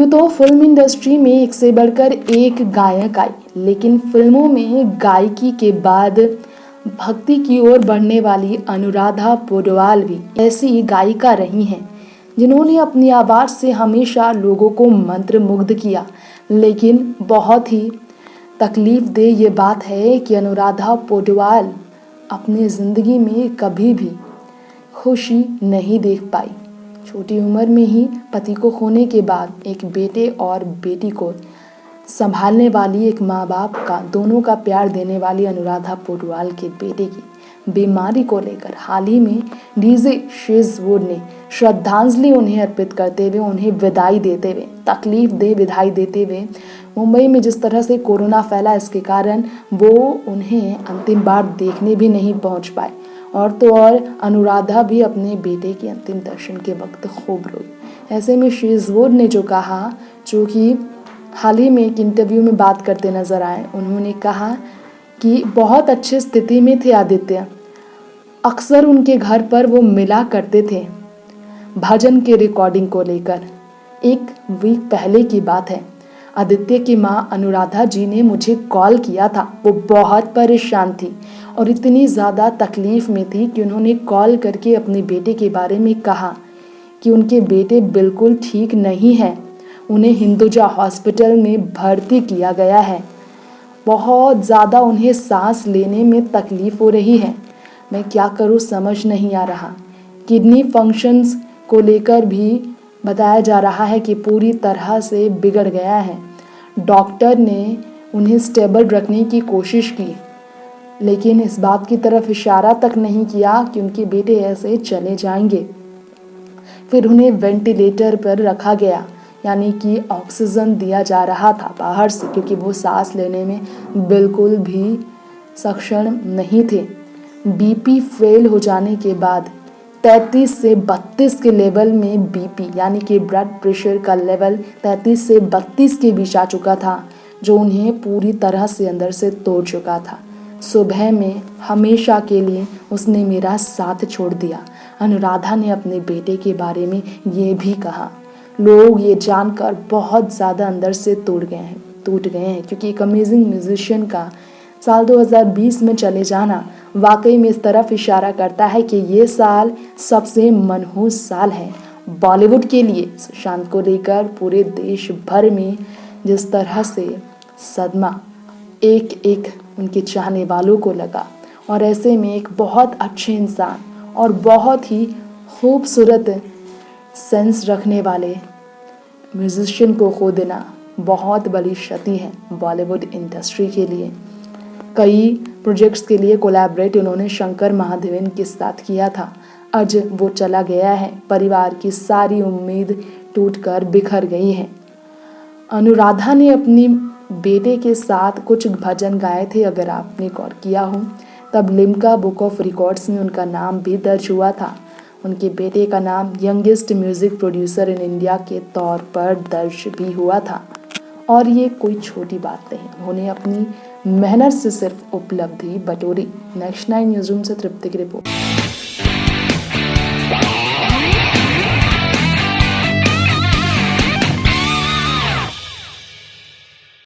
यूँ तो film industry में एक से बढ़कर एक गायक आई, लेकिन फिल्मों में गायकी के बाद भक्ति की ओर बढ़ने वाली अनुराधा पौडवाल भी ऐसी गायिका रही हैं जिन्होंने अपनी आवाज़ से हमेशा लोगों को मंत्रमुग्ध किया। लेकिन बहुत ही तकलीफ दे ये बात है कि अनुराधा पौडवाल अपनी ज़िंदगी में कभी भी खुशी नहीं देख पाई। छोटी उम्र में ही पति को खोने के बाद एक बेटे और बेटी को संभालने वाली एक माँ बाप का दोनों का प्यार देने वाली अनुराधा पौडवाल के बेटे की बीमारी को लेकर हाल ही में डीजे शेजवुड ने श्रद्धांजलि उन्हें अर्पित करते हुए उन्हें विदाई देते हुए तकलीफ दे विदाई देते हुए मुंबई में जिस तरह से कोरोना फैला, इसके कारण वो उन्हें अंतिम बार देखने भी नहीं पहुंच पाए। और तो और अनुराधा भी अपने बेटे के अंतिम दर्शन के वक्त खूब रोई। ऐसे में शेजवुड ने जो कहा, जो कि हाल ही में एक इंटरव्यू में बात करते नजर आए, उन्होंने कहा कि बहुत अच्छी स्थिति में थे आदित्य, अक्सर उनके घर पर वो मिला करते थे भजन के रिकॉर्डिंग को लेकर। एक वीक पहले की बात है, आदित्य की माँ अनुराधा जी ने मुझे कॉल किया था। वो बहुत परेशान थी और इतनी ज़्यादा तकलीफ़ में थी कि उन्होंने कॉल करके अपने बेटे के बारे में कहा कि उनके बेटे बिल्कुल ठीक नहीं हैं, उन्हें हिंदुजा हॉस्पिटल में भर्ती किया गया है, बहुत ज़्यादा उन्हें सांस लेने में तकलीफ़ हो रही है, मैं क्या करूँ समझ नहीं आ रहा। किडनी फंक्शंस को लेकर भी बताया जा रहा है कि पूरी तरह से बिगड़ गया है। डॉक्टर ने उन्हें स्टेबल रखने की कोशिश की, लेकिन इस बात की तरफ इशारा तक नहीं किया कि उनके बेटे ऐसे चले जाएंगे। फिर उन्हें वेंटिलेटर पर रखा गया, यानी कि ऑक्सीजन दिया जा रहा था बाहर से, क्योंकि वो सांस लेने में बिल्कुल भी सक्षम नहीं थे। बीपी फेल हो जाने के बाद 33 से 32 के लेवल में बीपी यानी कि ब्लड प्रेशर का लेवल 33 से 32 के बीच आ चुका था, जो उन्हें पूरी तरह से अंदर से तोड़ चुका था। सुबह में हमेशा के लिए उसने मेरा साथ छोड़ दिया। अनुराधा ने अपने बेटे के बारे में ये भी कहा। लोग ये जानकर बहुत ज़्यादा अंदर से टूट गए हैं, क्योंकि एक अमेजिंग म्यूजिशियन का साल 2020 में चले जाना वाकई में इस तरफ इशारा करता है कि ये साल सबसे मनहूस साल है बॉलीवुड के लिए। सुशांत को लेकर पूरे देश भर में जिस तरह से सदमा एक एक उनके चाहने वालों को लगा, और ऐसे में एक बहुत अच्छे इंसान और बहुत ही खूबसूरत सेंस रखने वाले म्यूजिशियन को खो देना बहुत बड़ी क्षति है बॉलीवुड इंडस्ट्री के लिए। कई प्रोजेक्ट्स के लिए कोलैबोरेट उन्होंने शंकर महादेवन के साथ किया था। आज वो चला गया है, परिवार की सारी उम्मीद टूटकर बिखर गई है। अनुराधा ने अपनी बेटे के साथ कुछ भजन गाए थे, अगर आपने गौर किया हो तब लिम्का बुक ऑफ रिकॉर्ड्स में उनका नाम भी दर्ज हुआ था। उनके बेटे का नाम youngest music producer in India के तौर पर दर्ज भी हुआ था। और ये कोई छोटी बात नहीं, उन्होंने अपनी मेहनत से सिर्फ उपलब्धि बटोरी। नेक्स्ट 9 न्यूज़रूम से तृप्ति की रिपोर्ट।